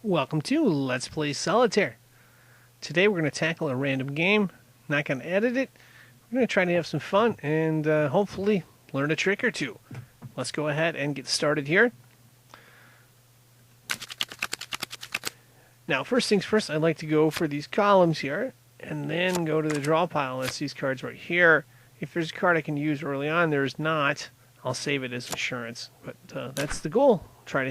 Welcome to Let's Play Solitaire. Today we're going to tackle a random game. Not going to edit it. We're going to try to have some fun and hopefully learn a trick or two. Let's go ahead and get started here. Now, first things first, I'd like to go for these columns here and then go to the draw pile. That's these cards right here. If there's a card I can use early on, there's not. I'll save it as insurance. But that's the goal. Try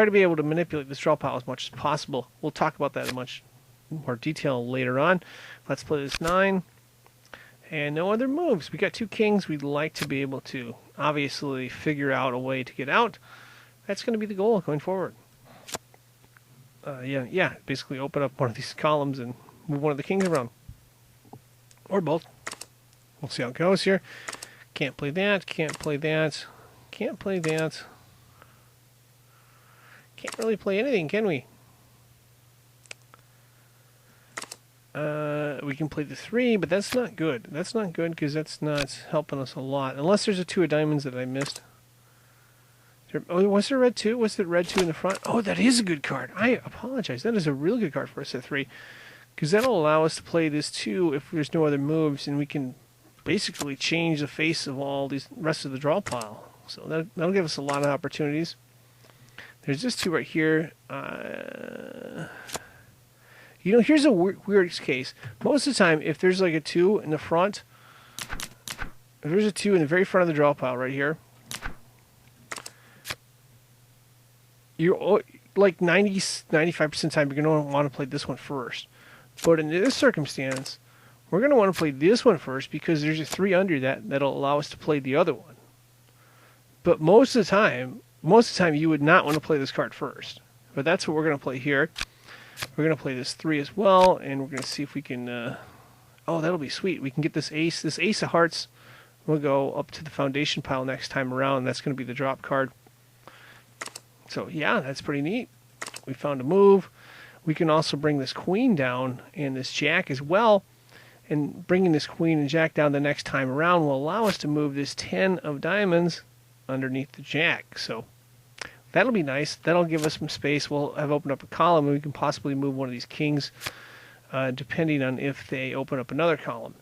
to be able to manipulate this draw pile as much as possible. We'll talk about that in much more detail later on. Let's play this 9. And no other moves. We got 2 kings. We'd like to be able to obviously figure out a way to get out. That's going to be the goal going forward. Basically open up one of these columns and move one of the kings around. Or both. We'll see how it goes here. Can't play that. Can't play that. Can't play that. Can't really play anything, can we? We can play the 3, but that's not good. That's not good because that's not helping us a lot. Unless there's a 2 of diamonds that I missed. Oh, was there red 2? Was there red 2 in the front? Oh, that is a good card. I apologize. That is a real good card for us at 3. Because that'll allow us to play this 2 if there's no other moves, and we can basically change the face of all these rest of the draw pile. So that'll give us a lot of opportunities. There's this 2 right here. Here's a weird case. Most of the time, if there's like a 2 in the front, if there's a 2 in the very front of the draw pile right here, you're like 95% of the time you're going to want to play this one first. But in this circumstance, we're going to want to play this one first because there's a 3 under that'll allow us to play the other one. But most of the time you would not want to play this card first. But that's what we're going to play here. We're going to play this 3 as well, and we're going to see if we can... oh, that'll be sweet. We can get this ace. This ace of hearts will go up to the foundation pile next time around. That's going to be the drop card. So, yeah, that's pretty neat. We found a move. We can also bring this queen down and this jack as well. And bringing this queen and jack down the next time around will allow us to move this 10 of diamonds underneath the jack. So that'll be nice. That'll give us some space. We'll have opened up a column, and we can possibly move one of these kings, depending on if they open up another column.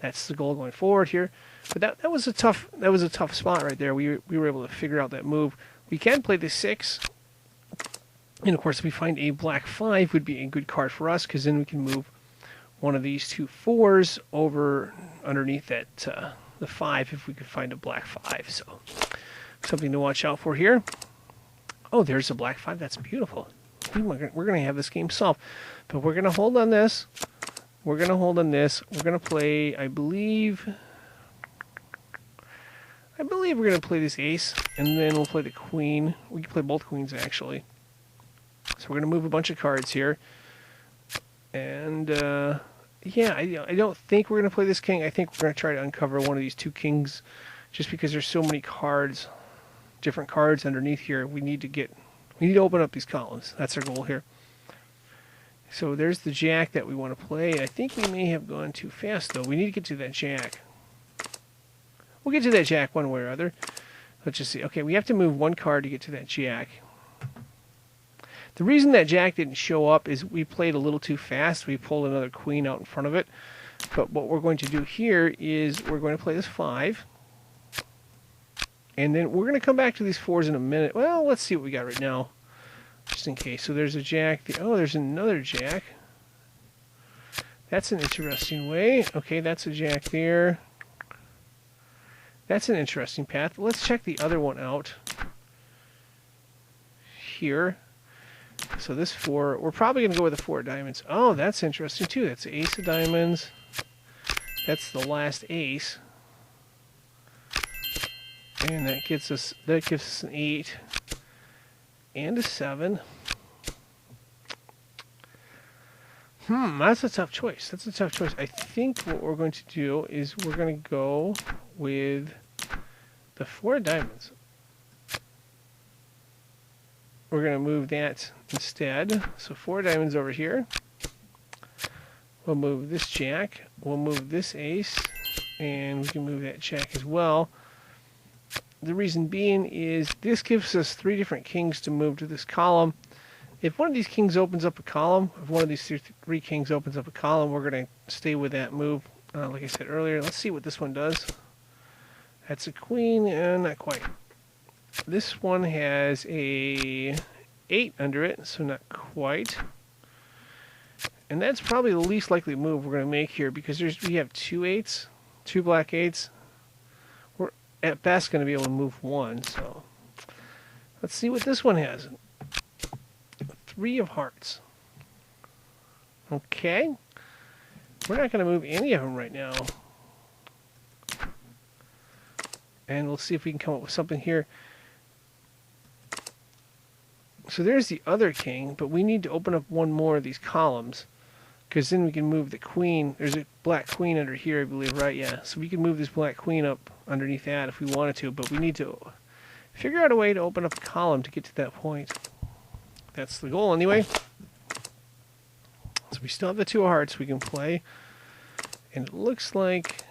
That's the goal going forward here. But that was a tough spot right there. We were able to figure out that move. We can play the 6, and of course, if we find a black 5, would be a good card for us because then we can move one of these 2 4s over underneath that the 5 if we could find a black 5. So something to watch out for here. Oh, there's a black 5. That's beautiful. We're going to have this game solved. But we're going to hold on this. We're going to hold on this. We're going to play, I believe we're going to play this ace, and then we'll play the queen. We can play both queens, actually. So we're going to move a bunch of cards here. And, yeah, I don't think we're going to play this king. I think we're going to try to uncover one of these 2 kings, just because there's so many cards, different cards underneath here. We need to open up these columns. That's our goal here. So there's the jack that we want to play. I think we may have gone too fast, though. We need to get to that jack. We'll get to that jack one way or other. Let's just see. Okay, we have to move 1 card to get to that jack. The reason that jack didn't show up is we played a little too fast. We pulled another queen out in front of it. But what we're going to do here is we're going to play this 5. And then we're going to come back to these 4s in a minute. Well, let's see what we got right now, just in case. So there's a jack. Oh, there's another jack. That's an interesting way. Okay, that's a jack there. That's an interesting path. Let's check the other one out here. So this 4, we're probably going to go with the 4 of diamonds. Oh, that's interesting too. That's the ace of diamonds. That's the last ace. And that gives us an 8 and a 7. That's a tough choice. That's a tough choice. I think what we're going to do is we're going to go with the 4 of diamonds. We're going to move that instead. So 4 diamonds over here. We'll move this jack. We'll move this ace. And we can move that jack as well. The reason being is this gives us 3 different kings to move to this column. If one of these kings opens up a column, if one of these 3 kings opens up a column, we're going to stay with that move. Like I said earlier, let's see what this one does. That's a queen, not quite. This one has a 8 under it, so not quite. And that's probably the least likely move we're going to make here, because we have 2 8s, 2 black 8s. We're at best going to be able to move 1, so let's see what this one has. 3 of hearts. Okay. We're not going to move any of them right now. And we'll see if we can come up with something here. So there's the other king, but we need to open up one more of these columns, because then we can move the queen. There's a black queen under here, I believe, right? Yeah. So we can move this black queen up underneath that if we wanted to, but we need to figure out a way to open up a column to get to that point. That's the goal anyway. So we still have the 2 of hearts we can play. And it looks like,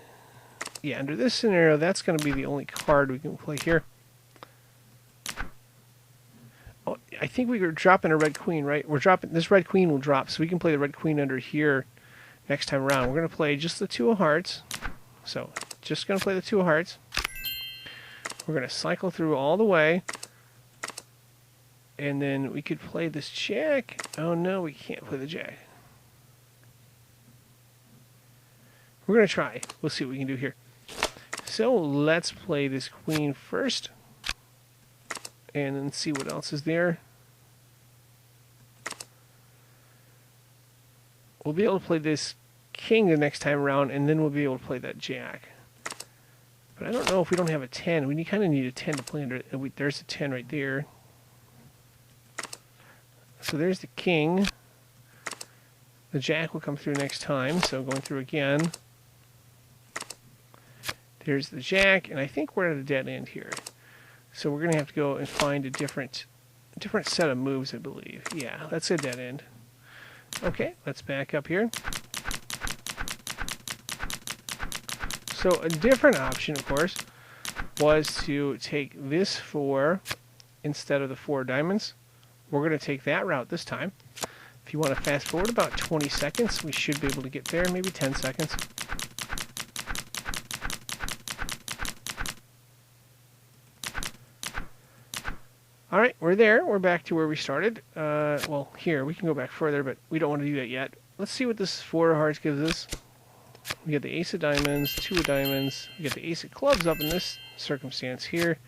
yeah, under this scenario, that's going to be the only card we can play here. Oh, I think we were dropping a red queen, right? We're dropping, this red queen will drop, so we can play the red queen under here next time around. We're going to play just the 2 of hearts. So, just going to play the 2 of hearts. We're going to cycle through all the way. And then we could play this jack. Oh no, we can't play the jack. We're going to try. We'll see what we can do here. So let's play this queen first. And then see what else is there. We'll be able to play this king the next time around, and then we'll be able to play that jack. But I don't know if we don't have a 10. We kind of need a 10 to play under. There's a 10 right there. So there's the king. The jack will come through next time, so going through again. There's the jack, and I think we're at a dead end here. So we're going to have to go and find a different set of moves, I believe. Yeah, that's a dead end. Okay, let's back up here. So a different option, of course, was to take this 4 instead of the 4 diamonds. We're going to take that route this time. If you want to fast forward about 20 seconds, we should be able to get there, maybe 10 seconds. Alright, we're there. We're back to where we started. Well, here, we can go back further, but we don't want to do that yet. Let's see what this 4 of hearts gives us. We got the ace of diamonds, 2 of diamonds. We got the ace of clubs up in this circumstance here.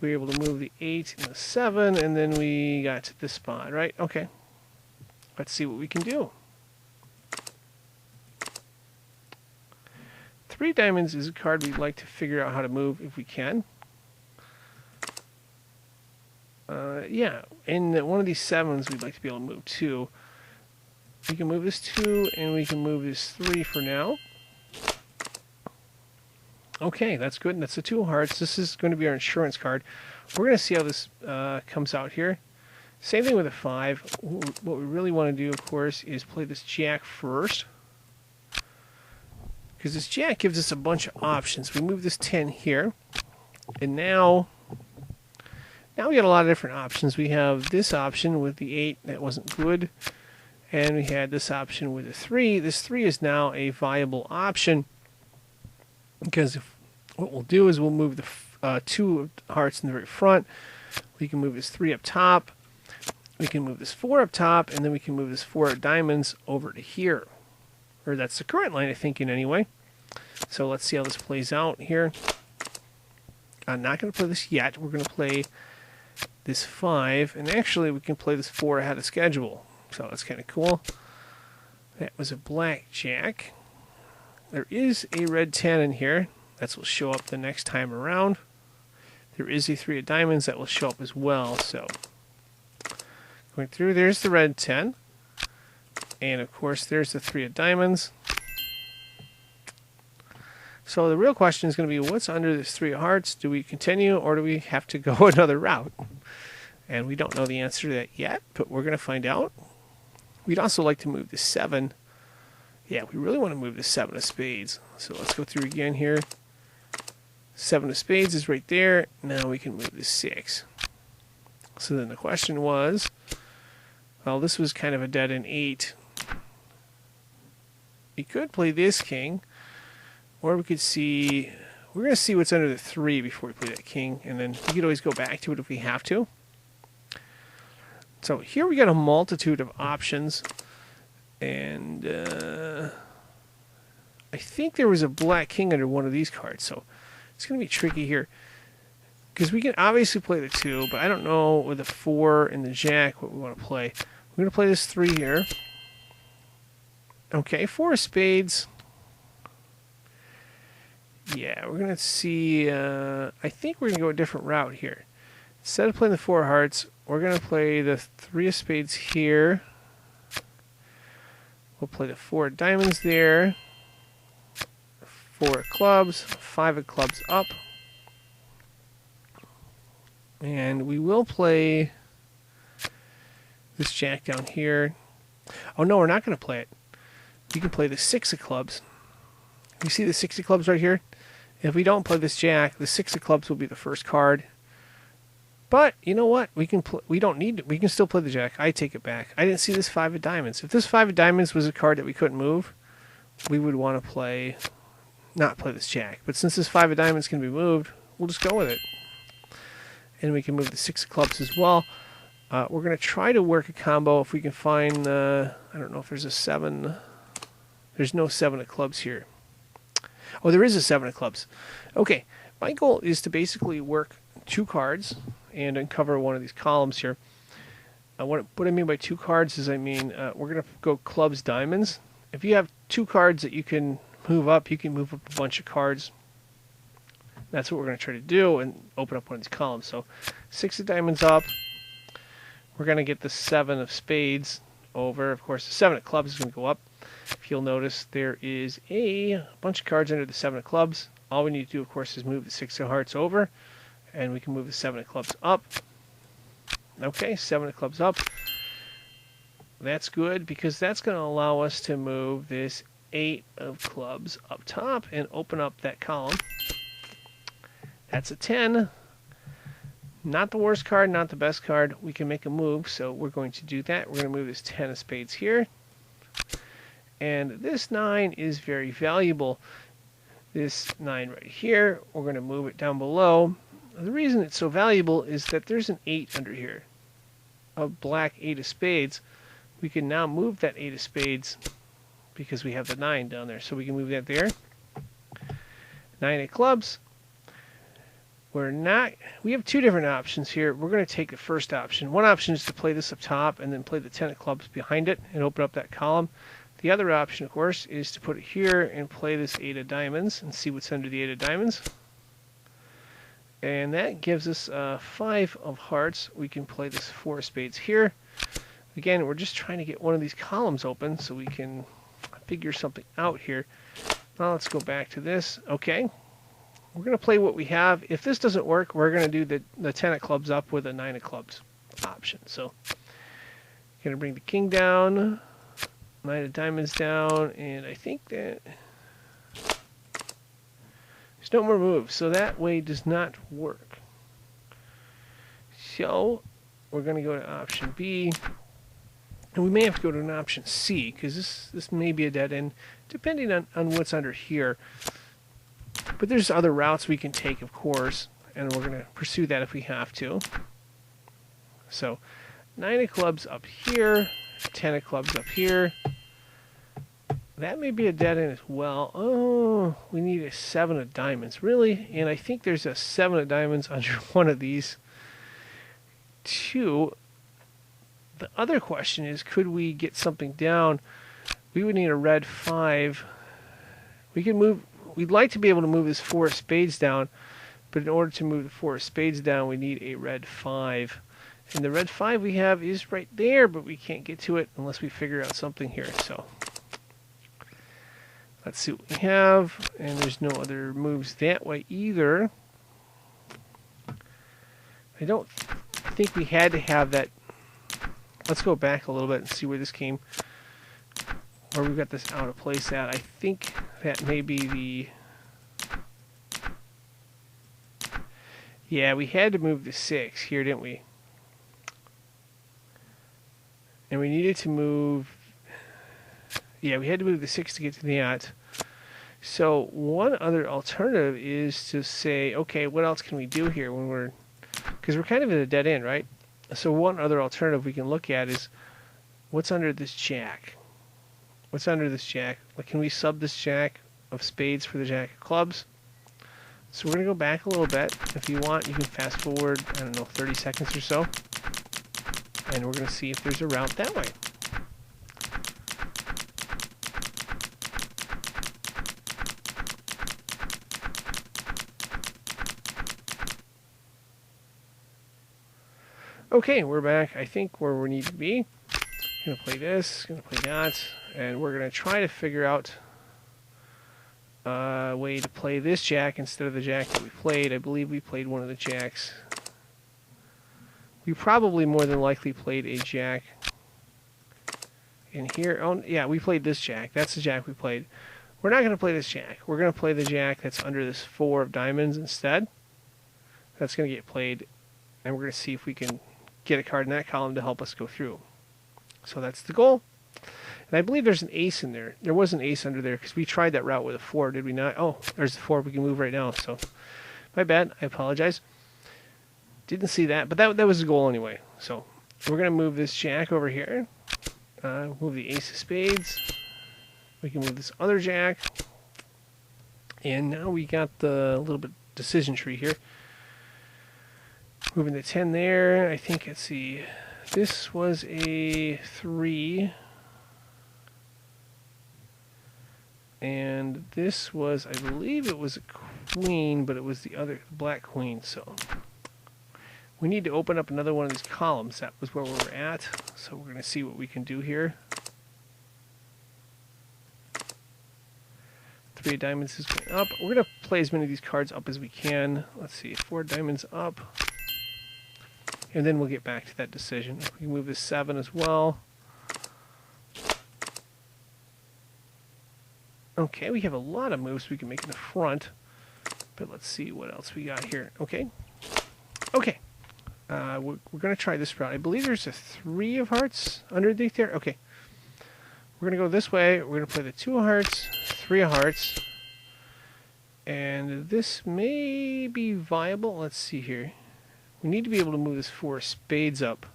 We were able to move the 8 and the 7, and then we got to this spot, right? Okay. Let's see what we can do. 3 diamonds is a card we'd like to figure out how to move if we can. Yeah, and one of these 7s we'd like to be able to move 2. We can move this 2, and we can move this 3 for now. Okay, that's good. That's the 2 of hearts. This is going to be our insurance card. We're going to see how this comes out here. Same thing with a 5. What we really want to do, of course, is play this jack first. Because this jack gives us a bunch of options. We move this 10 here. And now we got a lot of different options. We have this option with the 8. That wasn't good. And we had this option with the 3. This 3 is now a viable option. Because what we'll do is we'll move the 2 of hearts in the very front. We can move this 3 up top. We can move this 4 up top. And then we can move this 4 of diamonds over to here. Or that's the current line of thinking anyway. So let's see how this plays out here. I'm not going to play this yet. We're going to play this 5. And actually we can play this 4 ahead of schedule. So that's kind of cool. That was a black jack. There is a red 10 in here. That will show up the next time around. There is a 3 of diamonds that will show up as well. So going through, there's the red 10. And of course, there's the 3 of diamonds. So the real question is going to be, what's under this 3 of hearts? Do we continue, or do we have to go another route? And we don't know the answer to that yet, but we're going to find out. We'd also like to move the 7. Yeah, we really want to move the 7 of spades. So let's go through again here. Seven of spades is right there. Now we can move the 6. So then the question was, well, this was kind of a dead end 8. We could play this king, or we could see, we're going to see what's under the 3 before we play that king, and then we could always go back to it if we have to. So here we got a multitude of options, and I think there was a black king under one of these cards, so it's going to be tricky here. Because we can obviously play the 2, but I don't know with the 4 and the jack what we want to play. We're going to play this 3 here. Okay, 4 of spades. Yeah, we're going to see, I think we're going to go a different route here. Instead of playing the 4 of hearts, we're going to play the 3 of spades here. We'll play the 4 of diamonds there. 4 of clubs, 5 of clubs up. And we will play this jack down here. Oh no, we're not going to play it. We can play the 6 of clubs. You see the 6 of clubs right here? If we don't play this jack, the 6 of clubs will be the first card. But you know what? We can we don't need to. We can still play the jack. I take it back. I didn't see this 5 of diamonds. If this 5 of diamonds was a card that we couldn't move, we would want to not play this jack. But since this 5 of diamonds can be moved, we'll just go with it. And we can move the 6 of clubs as well. We're going to try to work a combo if we can find, I don't know if there's a 7. There's no 7 of clubs here. Oh, there is a 7 of clubs. Okay, my goal is to basically work 2 cards and uncover one of these columns here. What I mean by 2 cards is, I mean, we're going to go clubs, diamonds. If you have 2 cards that you can move up, you can move up a bunch of cards. That's what we're going to try to do and open up one of these columns. So 6 of diamonds up. We're going to get the 7 of spades over. Of course, the 7 of clubs is going to go up. If you'll notice, there is a bunch of cards under the 7 of clubs. All we need to do, of course, is move the 6 of hearts over, and we can move the 7 of clubs up. Okay, 7 of clubs up. That's good, because that's going to allow us to move this 8 of clubs up top and open up that column. That's a 10. Not the worst card, not the best card. We can make a move, so we're going to do that. We're going to move this 10 of spades here. And this 9 is very valuable. This 9 right here, we're going to move it down below. The reason it's so valuable is that there's an 8 under here. A black 8 of spades. We can now move that 8 of spades because we have the 9 down there. So we can move that there. 9 of clubs. We have 2 different options here. We're going to take the first option. One option is to play this up top and then play the 10 of clubs behind it and open up that column. The other option, of course, is to put it here and play this 8 of diamonds and see what's under the 8 of diamonds. And that gives us 5 of hearts. We can play this 4 of spades here. Again, we're just trying to get one of these columns open so we can figure something out here. Now let's go back to this. Okay. We're going to play what we have. If this doesn't work, we're going to do the 10 of clubs up with a 9 of clubs option. So, going to bring the king down, 9 of diamonds down, and I think that there's no more moves. So that way does not work. So, we're going to go to option B. And we may have to go to an option C, because this may be a dead end, depending on what's under here. But there's other routes we can take, of course, and we're going to pursue that if we have to. So, 9 of clubs up here, 10 of clubs up here. That may be a dead end as well. Oh, we need a 7 of diamonds, really? And I think there's a 7 of diamonds under one of these 2. The other question is, could we get something down? We would need a red 5. We can move. We'd like to be able to move this 4 of spades down, but in order to move the 4 of spades down, we need a red 5. And the red 5 we have is right there, but we can't get to it unless we figure out something here. So let's see what we have. And there's no other moves that way either. I don't think we had to have that. Let's go back a little bit and see where this came. Where we've got this out of place at. I think that may be the... Yeah, we had to move the 6 here, didn't we? And we needed to move... Yeah, we had to move the 6 to get to the yacht. So one other alternative is to say, okay, what else can we do here when we're... Because we're kind of at a dead end, right? So one other alternative we can look at is, what's under this jack? What's under this jack? Like, can we sub this jack of spades for the jack of clubs? So we're going to go back a little bit. If you want, you can fast forward, I don't know, 30 seconds or so. And we're going to see if there's a route that way. Okay, we're back, I think, where we need to be. Going to play this, going to play that, and we're going to try to figure out a way to play this jack instead of the jack that we played. I believe we played one of the jacks. We probably more than likely played a jack in here. Oh, yeah, we played this jack. That's the jack we played. We're not going to play this jack. We're going to play the jack that's under this 4 of diamonds instead. That's going to get played, and we're going to see if we can get a card in that column to help us go through. So that's the goal. And I believe there's an ace in there. There was an ace under there because we tried that route with a 4, did we not? Oh, there's the 4 we can move right now. So my bad. I apologize. Didn't see that, but that was the goal anyway. So we're going to move this jack over here. Move the ace of spades. We can move this other jack. And now we got the little bit decision tree here. Moving the 10 there. I think, let's see. This was a 3. And this was, I believe it was a queen, but it was the other black queen. So we need to open up another one of these columns. That was where we were at. So we're going to see what we can do here. 3 of diamonds is going up. We're going to play as many of these cards up as we can. Let's see, 4 diamonds up. And then we'll get back to that decision. We can move this 7 as well. Okay, we have a lot of moves we can make in the front. But let's see what else we got here. Okay. Okay. We're going to try this route. I believe there's a 3 of hearts underneath there. Okay. We're going to go this way. We're going to play the 2 of hearts, 3 of hearts. And this may be viable. Let's see here. We need to be able to move this 4 of spades up.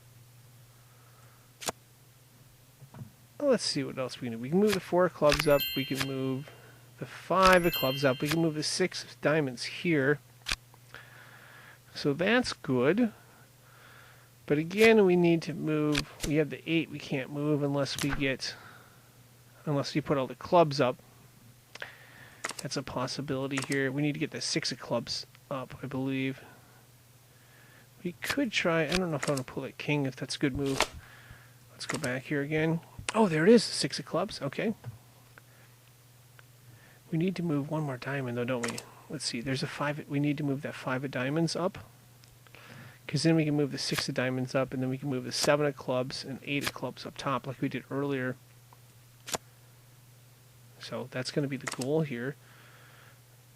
Well, let's see what else we can do. We can move the 4 of clubs up. We can move the 5 of clubs up. We can move the 6 of diamonds here. So that's good. But again, we need to move. We have the 8 we can't move unless we put all the clubs up. That's a possibility here. We need to get the 6 of clubs up, I believe. We could try, I don't know if I want to pull that king, if that's a good move. Let's go back here again. Oh, there it is, 6 of clubs, okay. We need to move one more diamond though, don't we? Let's see, there's a 5, we need to move that 5 of diamonds up. Because then we can move the 6 of diamonds up, and then we can move the 7 of clubs and 8 of clubs up top like we did earlier. So that's going to be the goal here.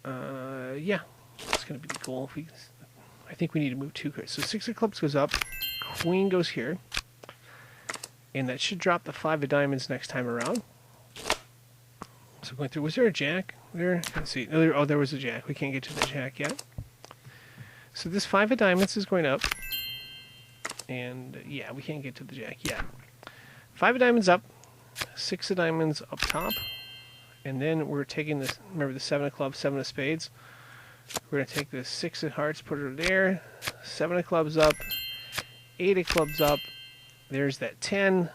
Yeah, that's going to be the goal. I think we need to move 2 cards. So 6 of clubs goes up, queen goes here, and that should drop the 5 of diamonds next time around. So going through, was there a jack there? Let's see. Oh, there was a jack. We can't get to the jack yet. So this 5 of diamonds is going up, and yeah, we can't get to the jack yet. 5 of diamonds up, 6 of diamonds up top, and then we're taking this, remember the 7 of clubs, 7 of spades. We're going to take the 6 of hearts, put it there, 7 of clubs up, 8 of clubs up, there's that 10,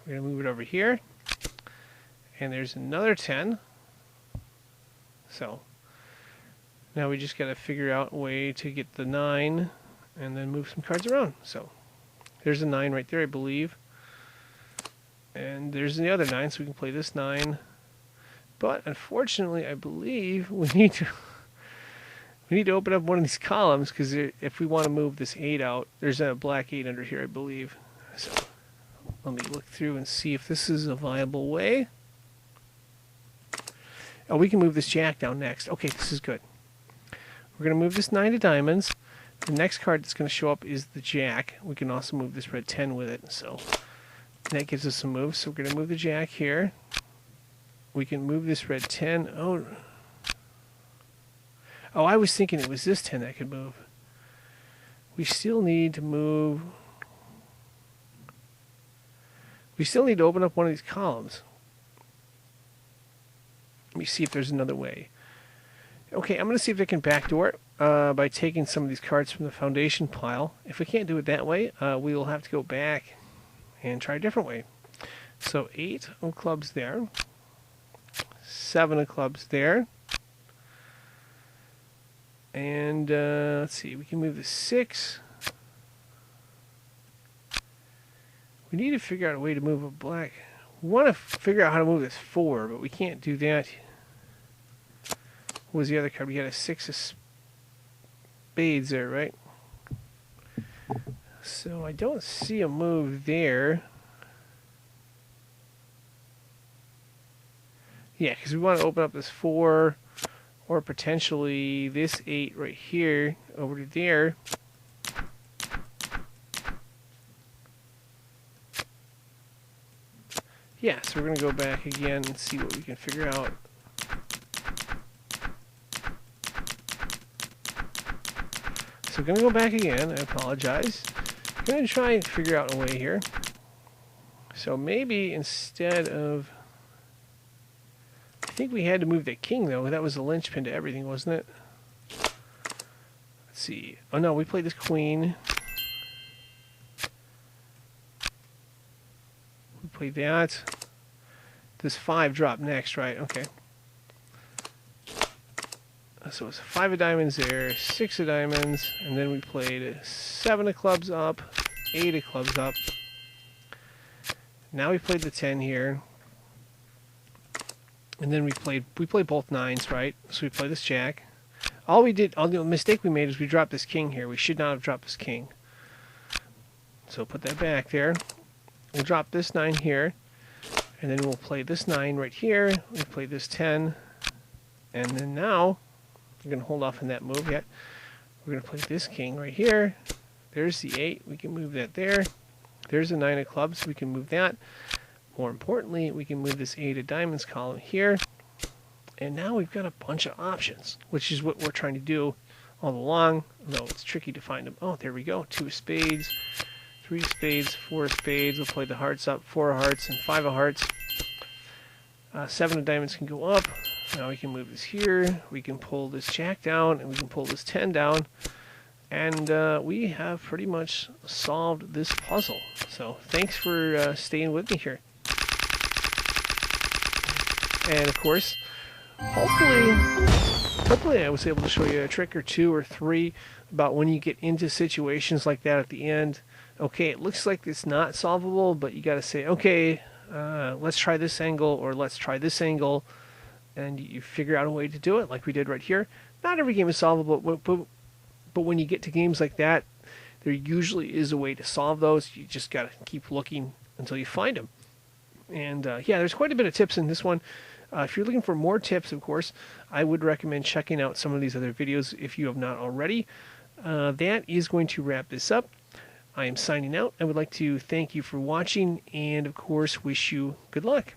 we're going to move it over here, and there's another 10, so now we just got to figure out a way to get the 9, and then move some cards around, so there's a 9 right there, I believe, and there's the other 9, so we can play this 9, but unfortunately, I believe we need to open up one of these columns, because if we want to move this 8 out, there's a black 8 under here, I believe. So let me look through and see if this is a viable way. Oh, we can move this jack down next. Okay, this is good. We're going to move this 9 of diamonds. The next card that's going to show up is the Jack. We can also move this red 10 with it, so that gives us some moves. So we're going to move the Jack here. We can move this red 10. Oh, I was thinking it was this 10 that could move. We still need to move. We still need to open up one of these columns. Let me see if there's another way. Okay, I'm going to see if I can backdoor it by taking some of these cards from the foundation pile. If we can't do it that way, we will have to go back and try a different way. So 8 of clubs there. 7 of clubs there. And let's see, we can move the 6. We need to figure out a way to move a black. We want to figure out how to move this 4, but we can't do that. What was the other card? We had a 6 of spades there, right? So I don't see a move there. Yeah, because we want to open up this 4, or potentially this 8 right here over to there. Yeah, so we're going to go back again and see what we can figure out. So I'm going to go back again. I apologize. I'm going to try and figure out a way here. So maybe instead of... I think we had to move the king, though. That was the linchpin to everything, wasn't it? Let's see. Oh, no, we played this queen. We played that. This 5 dropped next, right? Okay. So it's 5 of diamonds there, 6 of diamonds, and then we played 7 of clubs up, 8 of clubs up. Now we played the 10 here. And then we played both 9s, right? So we played this Jack. All the mistake we made is we dropped this king here. We should not have dropped this king. So put that back there. We'll drop this 9 here. And then we'll play this 9 right here. We'll play this 10. And then now, we're going to hold off on that move yet. We're going to play this king right here. There's the 8. We can move that there. There's the 9 of clubs. We can move that. More importantly, we can move this 8 of diamonds column here. And now we've got a bunch of options, which is what we're trying to do all along, though it's tricky to find them. Oh, there we go. 2 of spades, 3 of spades, 4 of spades. We'll play the hearts up, 4 of hearts, and 5 of hearts. 7 of diamonds can go up. Now we can move this here. We can pull this Jack down, and we can pull this 10 down. And we have pretty much solved this puzzle. So thanks for staying with me here. And of course, hopefully I was able to show you a trick or 2 or 3 about when you get into situations like that at the end. Okay, it looks like it's not solvable, but you got to say, okay, let's try this angle, or let's try this angle, and you figure out a way to do it like we did right here. Not every game is solvable, but when you get to games like that, there usually is a way to solve those. You just got to keep looking until you find them. And yeah, there's quite a bit of tips in this one. If you're looking for more tips, of course, I would recommend checking out some of these other videos if you have not already. That is going to wrap this up. I am signing out. I would like to thank you for watching and, of course, wish you good luck.